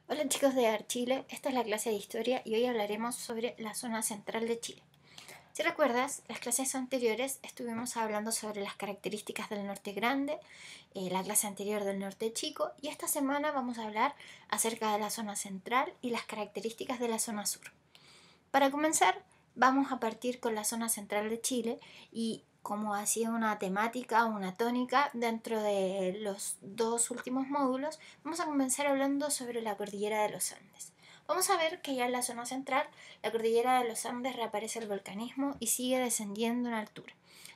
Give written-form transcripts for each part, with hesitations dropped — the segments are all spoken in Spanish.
Hola chicos de Archile, esta es la clase de historia y hoy hablaremos sobre la zona central de Chile. Si recuerdas, las clases anteriores estuvimos hablando sobre las características del norte grande, la clase anterior del norte chico, y esta semana vamos a hablar acerca de la zona central y las características de la zona sur. Para comenzar, vamos a partir con la zona central de Chile y como ha sido una temática, una tónica dentro de los dos últimos módulos, vamos a comenzar hablando sobre la cordillera de los Andes. Vamos a ver que ya en la zona central, la cordillera de los Andes reaparece el volcanismo y sigue descendiendo en altura,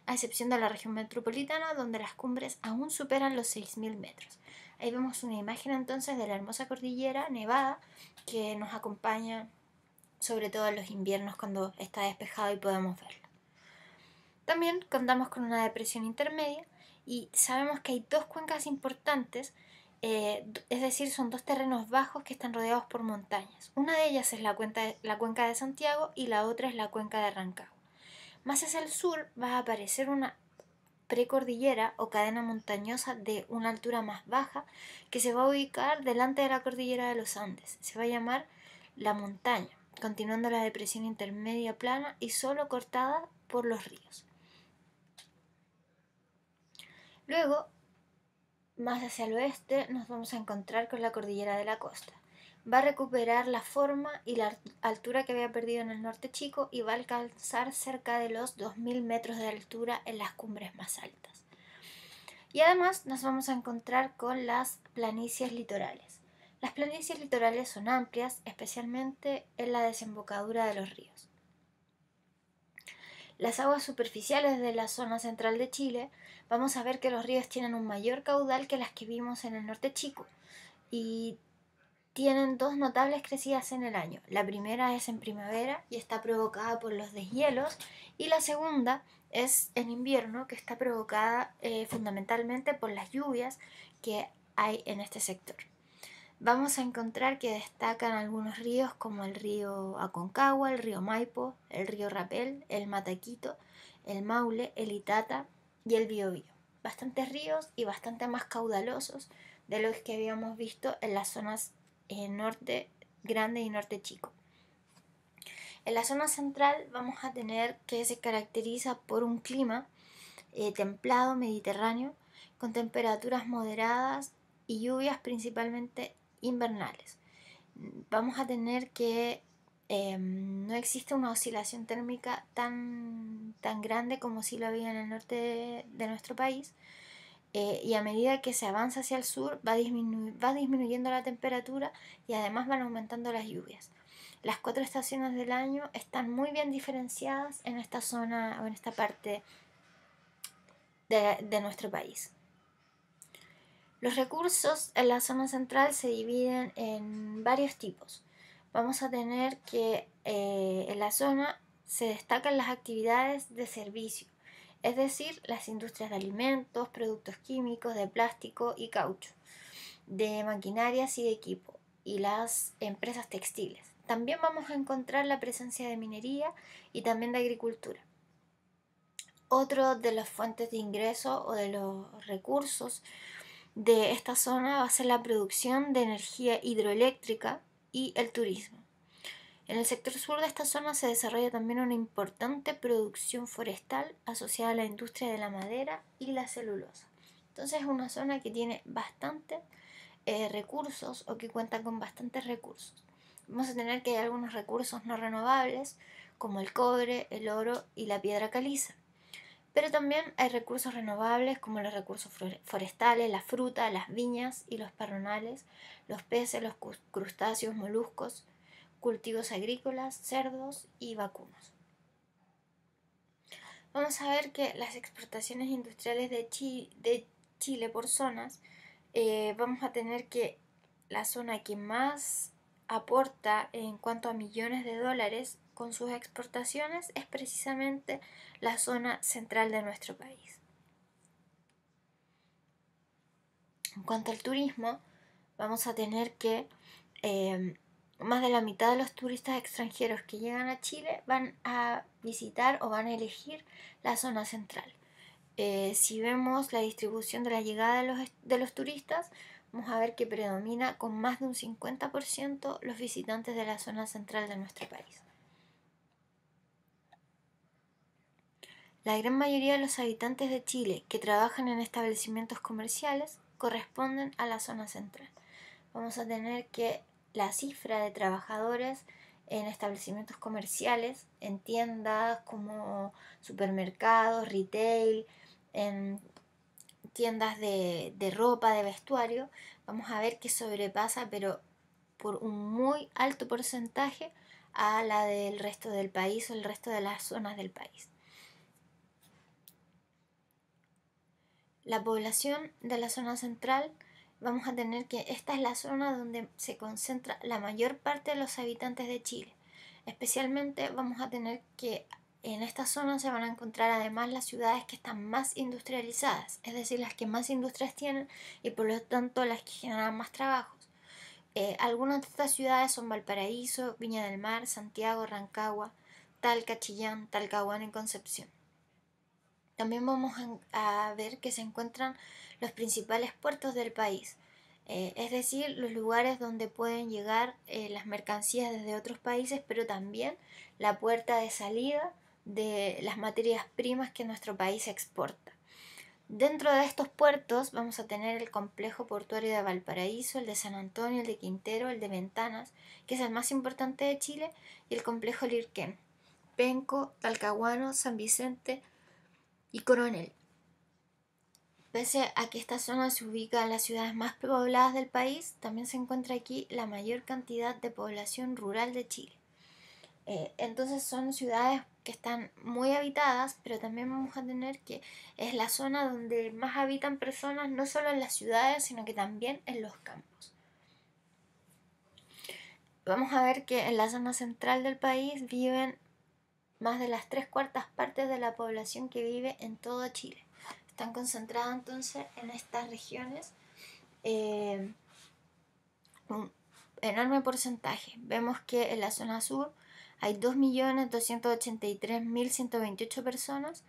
a excepción de la región metropolitana donde las cumbres aún superan los 6.000 metros. Ahí vemos una imagen entonces de la hermosa cordillera nevada que nos acompaña sobre todo en los inviernos cuando está despejado y podemos verlo. También contamos con una depresión intermedia y sabemos que hay dos cuencas importantes, es decir, son dos terrenos bajos que están rodeados por montañas. Una de ellas es la cuenca de Santiago y la otra es la cuenca de Rancagua. Más hacia el sur va a aparecer una precordillera o cadena montañosa de una altura más baja que se va a ubicar delante de la cordillera de los Andes. Se va a llamar la montaña, continuando la depresión intermedia plana y solo cortada por los ríos. Luego, más hacia el oeste, nos vamos a encontrar con la cordillera de la costa. Va a recuperar la forma y la altura que había perdido en el norte chico y va a alcanzar cerca de los 2.000 metros de altura en las cumbres más altas. Y además nos vamos a encontrar con las planicies litorales. Las planicies litorales son amplias, especialmente en la desembocadura de los ríos. Las aguas superficiales de la zona central de Chile, vamos a ver que los ríos tienen un mayor caudal que las que vimos en el norte chico y tienen dos notables crecidas en el año. La primera es en primavera y está provocada por los deshielos, y la segunda es en invierno, que está provocada fundamentalmente por las lluvias que hay en este sector. Vamos a encontrar que destacan algunos ríos como el río Aconcagua, el río Maipo, el río Rapel, el Mataquito, el Maule, el Itata y el Biobío. Bastantes ríos y bastante más caudalosos de los que habíamos visto en las zonas norte grande y norte chico. En la zona central vamos a tener que se caracteriza por un clima templado mediterráneo con temperaturas moderadas y lluvias principalmente invernales. Vamos a tener que no existe una oscilación térmica tan grande como si lo había en el norte de nuestro país, y a medida que se avanza hacia el sur va disminuyendo la temperatura y además van aumentando las lluvias. Las 4 estaciones del año están muy bien diferenciadas en esta zona o en esta parte de nuestro país. Los recursos en la zona central se dividen en varios tipos. Vamos a tener que en la zona se destacan las actividades de servicio, es decir, las industrias de alimentos, productos químicos, de plástico y caucho, de maquinarias y de equipo, y las empresas textiles. También vamos a encontrar la presencia de minería y también de agricultura. Otro de las fuentes de ingreso o de los recursos de esta zona va a ser la producción de energía hidroeléctrica y el turismo. En el sector sur de esta zona se desarrolla también una importante producción forestal asociada a la industria de la madera y la celulosa. Entonces es una zona que tiene bastantes recursos o que cuenta con bastantes recursos. Vamos a tener que hay algunos recursos no renovables como el cobre, el oro y la piedra caliza. Pero también hay recursos renovables como los recursos forestales, la fruta, las viñas y los parronales, los peces, los crustáceos, moluscos, cultivos agrícolas, cerdos y vacunos. Vamos a ver que las exportaciones industriales de Chile por zonas, vamos a tener que la zona que más aporta en cuanto a millones de dólares con sus exportaciones es precisamente la zona central de nuestro país. En cuanto al turismo, vamos a tener que más de la mitad de los turistas extranjeros que llegan a Chile van a visitar o van a elegir la zona central. Si vemos la distribución de la llegada de los turistas, vamos a ver que predomina con más de un 50% los visitantes de la zona central de nuestro país. La gran mayoría de los habitantes de Chile que trabajan en establecimientos comerciales corresponden a la zona central. Vamos a tener que la cifra de trabajadores en establecimientos comerciales, en tiendas como supermercados, retail, en tiendas de ropa, de vestuario, vamos a ver que sobrepasa, pero por un muy alto porcentaje, a la del resto del país o el resto de las zonas del país. La población de la zona central, vamos a tener que esta es la zona donde se concentra la mayor parte de los habitantes de Chile. Especialmente vamos a tener que en esta zona se van a encontrar además las ciudades que están más industrializadas, es decir, las que más industrias tienen y por lo tanto las que generan más trabajos. Algunas de estas ciudades son Valparaíso, Viña del Mar, Santiago, Rancagua, Talca, Chillán, Talcahuano y Concepción. También vamos a ver que se encuentran los principales puertos del país, es decir, los lugares donde pueden llegar las mercancías desde otros países, pero también la puerta de salida de las materias primas que nuestro país exporta. Dentro de estos puertos vamos a tener el complejo portuario de Valparaíso, el de San Antonio, el de Quintero, el de Ventanas, que es el más importante de Chile, y el complejo Lirquén, Penco, Talcahuano, San Vicente y Coronel. Pese a que esta zona se ubica en las ciudades más pobladas del país, también se encuentra aquí la mayor cantidad de población rural de Chile. Entonces son ciudades que están muy habitadas, pero también vamos a tener que es la zona donde más habitan personas, no solo en las ciudades, sino que también en los campos. Vamos a ver que en la zona central del país viven más de las 3/4 partes de la población que vive en todo Chile. Están concentradas entonces en estas regiones un enorme porcentaje. Vemos que en la zona sur hay 2.283.128 personas,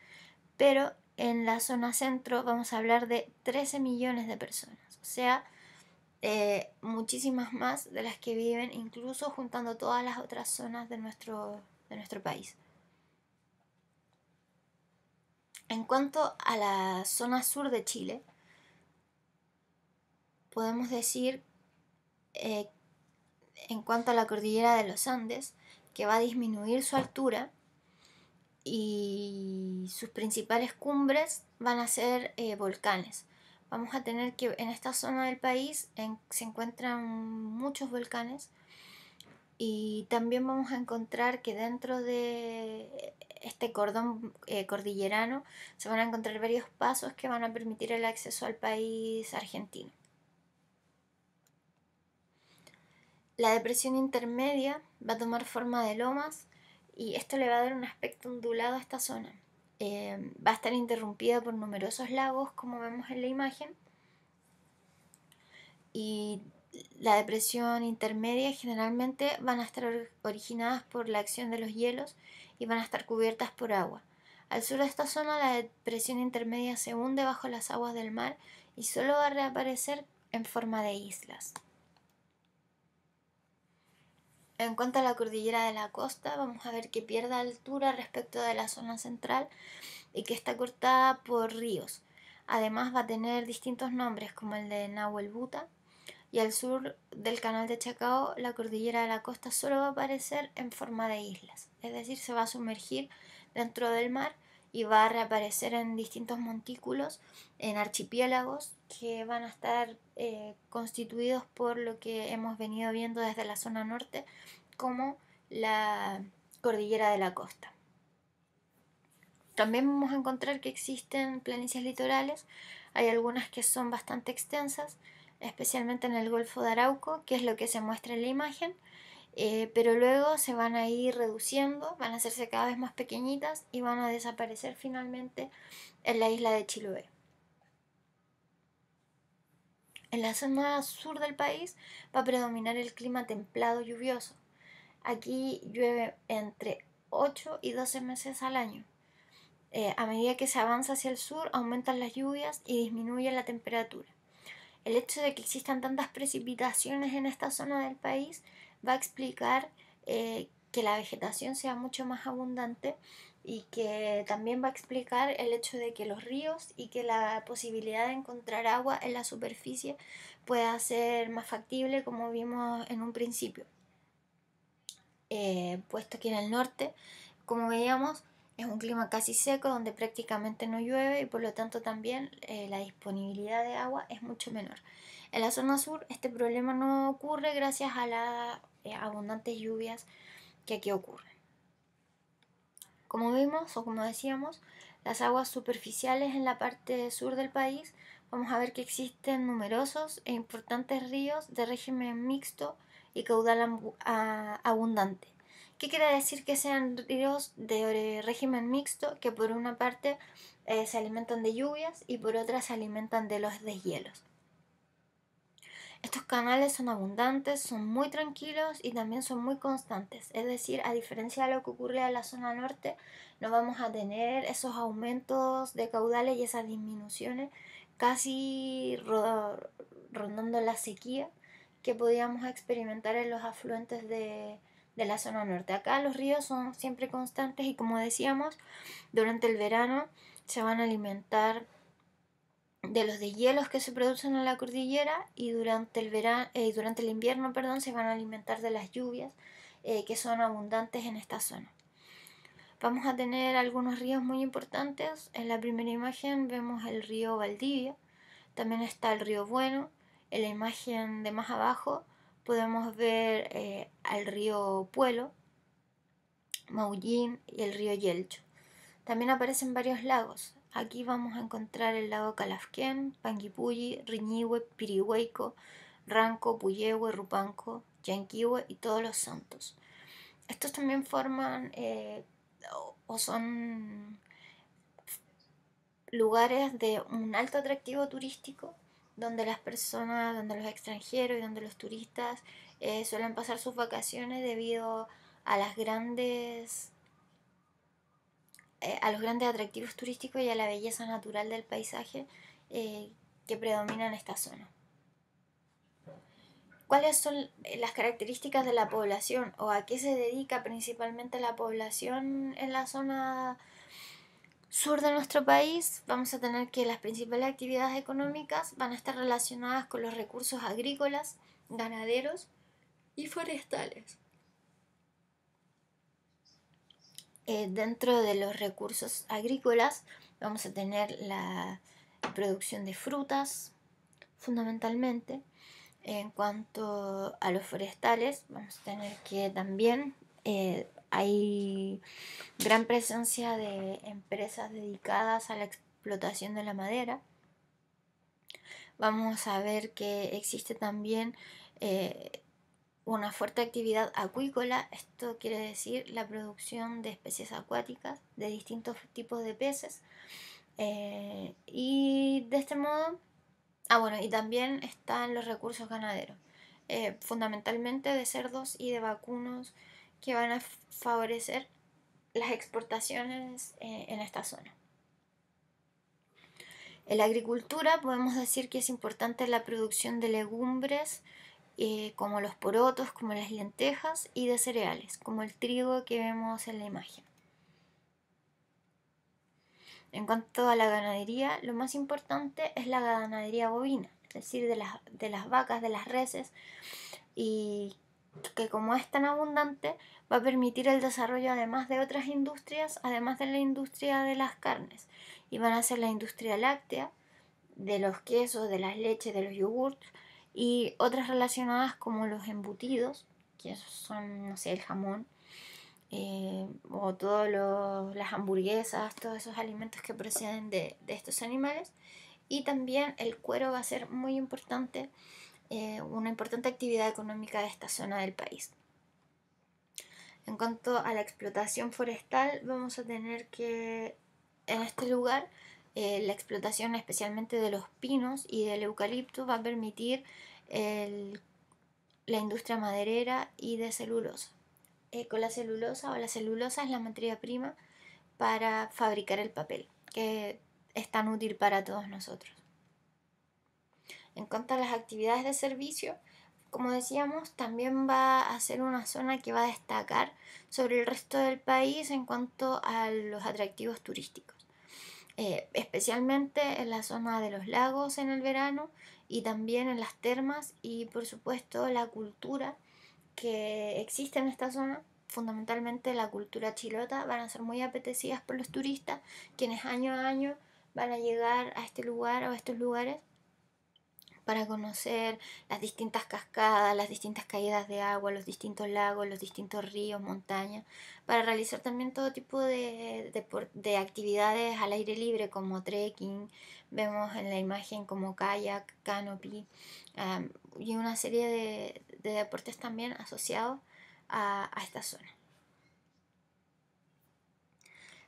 pero en la zona centro vamos a hablar de 13 millones de personas, o sea, muchísimas más de las que viven incluso juntando todas las otras zonas de nuestro país. En cuanto a la zona sur de Chile, podemos decir, en cuanto a la cordillera de los Andes, que va a disminuir su altura y sus principales cumbres van a ser volcanes. Vamos a tener que en esta zona del país se encuentran muchos volcanes y también vamos a encontrar que dentro de este cordón cordillerano se van a encontrar varios pasos que van a permitir el acceso al país argentino. La depresión intermedia va a tomar forma de lomas y esto le va a dar un aspecto ondulado a esta zona. Va a estar interrumpida por numerosos lagos, como vemos en la imagen, y la depresión intermedia generalmente van a estar originadas por la acción de los hielos y van a estar cubiertas por agua. Al sur de esta zona la depresión intermedia se hunde bajo las aguas del mar y solo va a reaparecer en forma de islas. En cuanto a la cordillera de la costa, vamos a ver que pierde altura respecto de la zona central y que está cortada por ríos. Además va a tener distintos nombres como el de Nahuel Buta, y al sur del canal de Chacao la cordillera de la costa solo va a aparecer en forma de islas, es decir, se va a sumergir dentro del mar y va a reaparecer en distintos montículos, en archipiélagos que van a estar constituidos por lo que hemos venido viendo desde la zona norte como la cordillera de la costa. También vamos a encontrar que existen planicies litorales, hay algunas que son bastante extensas, especialmente en el Golfo de Arauco, que es lo que se muestra en la imagen, pero luego se van a ir reduciendo, van a hacerse cada vez más pequeñitas y van a desaparecer finalmente en la isla de Chiloé. En la zona sur del país va a predominar el clima templado lluvioso. Aquí llueve entre 8 y 12 meses al año. A medida que se avanza hacia el sur aumentan las lluvias y disminuye la temperatura. el hecho de que existan tantas precipitaciones en esta zona del país va a explicar que la vegetación sea mucho más abundante y que también va a explicar el hecho de que los ríos y que la posibilidad de encontrar agua en la superficie pueda ser más factible, como vimos en un principio. Puesto que en el norte, como veíamos, es un clima casi seco donde prácticamente no llueve y por lo tanto también la disponibilidad de agua es mucho menor. En la zona sur este problema no ocurre gracias a las abundantes lluvias que aquí ocurren. Como vimos o como decíamos, las aguas superficiales en la parte sur del país, vamos a ver que existen numerosos e importantes ríos de régimen mixto y caudal abundante. ¿Qué quiere decir que sean ríos de régimen mixto? Que por una parte se alimentan de lluvias y por otra se alimentan de los deshielos. Estos canales son abundantes, son muy tranquilos y también son muy constantes. Es decir, a diferencia de lo que ocurre en la zona norte, no vamos a tener esos aumentos de caudales y esas disminuciones casi rondando la sequía que podíamos experimentar en los afluentes de la zona norte. Acá los ríos son siempre constantes y, como decíamos, durante el verano se van a alimentar de los deshielos que se producen en la cordillera y durante el invierno, se van a alimentar de las lluvias que son abundantes en esta zona. Vamos a tener algunos ríos muy importantes. En la primera imagen vemos el río Valdivia, también está el río Bueno. En la imagen de más abajo podemos ver al río Puelo, Maullín y el río Yelcho. También aparecen varios lagos. Aquí vamos a encontrar el lago Calafquén, Panguipulli, Riñihue, Pirihueco, Ranco, Puyehue, Rupanco, Yanquihue y Todos los Santos. Estos también forman o son lugares de un alto atractivo turístico donde las personas, donde los extranjeros y donde los turistas suelen pasar sus vacaciones debido a los grandes atractivos turísticos y a la belleza natural del paisaje que predomina en esta zona. ¿Cuáles son las características de la población o a qué se dedica principalmente la población en la zona sur de nuestro país? Vamos a tener que las principales actividades económicas van a estar relacionadas con los recursos agrícolas, ganaderos y forestales. Dentro de los recursos agrícolas vamos a tener la producción de frutas, fundamentalmente. En cuanto a los forestales, vamos a tener que también hay gran presencia de empresas dedicadas a la explotación de la madera. Vamos a ver que existe también una fuerte actividad acuícola. Esto quiere decir la producción de especies acuáticas de distintos tipos de peces. Y de este modo, y también están los recursos ganaderos, fundamentalmente de cerdos y de vacunos, que van a favorecer las exportaciones en esta zona. En la agricultura podemos decir que es importante la producción de legumbres, como los porotos, como las lentejas, y de cereales, como el trigo que vemos en la imagen. En cuanto a la ganadería, lo más importante es la ganadería bovina, es decir, de las vacas, de las reses, y que como es tan abundante va a permitir el desarrollo además de otras industrias, además de la industria de las carnes, y van a ser la industria láctea, de los quesos, de las leches, de los yogurts, y otras relacionadas como los embutidos, que son, el jamón, o todas las hamburguesas, todos esos alimentos que proceden de estos animales. Y también el cuero va a ser muy importante, una importante actividad económica de esta zona del país. En cuanto a la explotación forestal, vamos a tener que en este lugar la explotación especialmente de los pinos y del eucalipto va a permitir la industria maderera y de celulosa. Con la celulosa es la materia prima para fabricar el papel, que es tan útil para todos nosotros. En cuanto a las actividades de servicio, como decíamos, también va a ser una zona que va a destacar sobre el resto del país en cuanto a los atractivos turísticos. Especialmente en la zona de los lagos en el verano y también en las termas y por supuesto la cultura que existe en esta zona, fundamentalmente la cultura chilota, van a ser muy apetecidas por los turistas, quienes año a año van a llegar a este lugar o a estos lugares para conocer las distintas cascadas, las distintas caídas de agua, los distintos lagos, los distintos ríos, montañas, para realizar también todo tipo de actividades al aire libre como trekking, vemos en la imagen como kayak, canopy, y una serie de deportes también asociados a esta zona.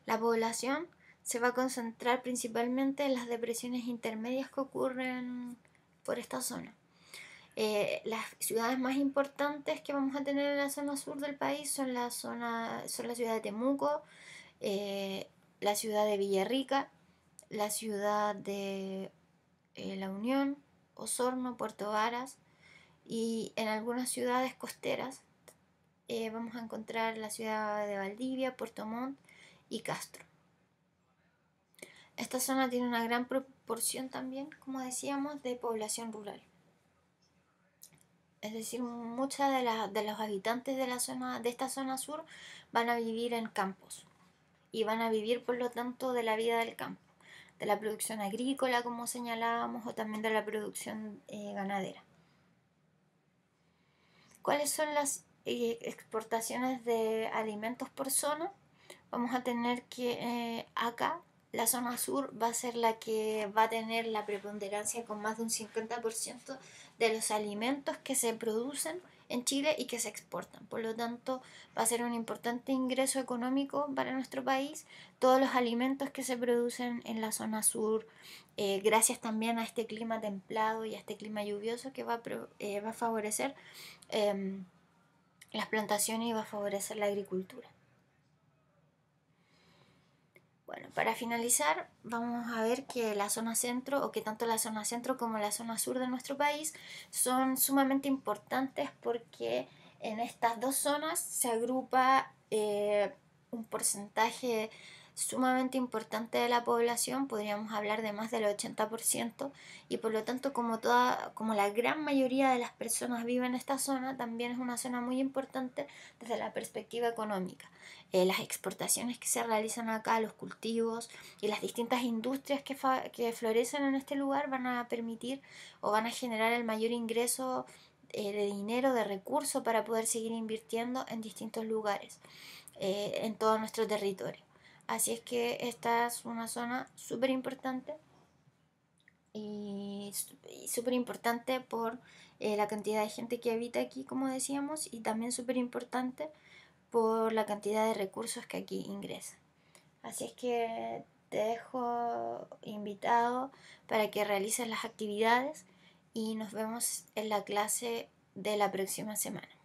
La población se va a concentrar principalmente en las depresiones intermedias que ocurren por esta zona. Las ciudades más importantes que vamos a tener en la zona sur del país son la ciudad de Temuco, la ciudad de Villarrica, la ciudad de La Unión, Osorno, Puerto Varas, y en algunas ciudades costeras vamos a encontrar la ciudad de Valdivia, Puerto Montt y Castro. Esta zona tiene una gran proporción también, como decíamos, de población rural. Es decir, muchos de los habitantes de esta zona sur van a vivir en campos y van a vivir, por lo tanto, de la vida del campo, de la producción agrícola, como señalábamos, o también de la producción ganadera. ¿Cuáles son las exportaciones de alimentos por zona? Vamos a tener que acá la zona sur va a ser la que va a tener la preponderancia con más de un 50% de los alimentos que se producen en Chile y que se exportan. Por lo tanto, va a ser un importante ingreso económico para nuestro país todos los alimentos que se producen en la zona sur, gracias también a este clima templado y a este clima lluvioso que va a favorecer las plantaciones y va a favorecer la agricultura. Bueno, para finalizar, vamos a ver que la zona centro, o que tanto la zona centro como la zona sur de nuestro país son sumamente importantes porque en estas dos zonas se agrupa un porcentaje sumamente importante de la población, podríamos hablar de más del 80%, y por lo tanto como la gran mayoría de las personas viven en esta zona, también es una zona muy importante desde la perspectiva económica. Las exportaciones que se realizan acá, los cultivos y las distintas industrias que florecen en este lugar van a permitir o van a generar el mayor ingreso de dinero, de recursos para poder seguir invirtiendo en distintos lugares, en todo nuestro territorio. Así es que esta es una zona súper importante y súper importante por la cantidad de gente que habita aquí, como decíamos, y también súper importante por la cantidad de recursos que aquí ingresan. Así es que te dejo invitado para que realices las actividades y nos vemos en la clase de la próxima semana.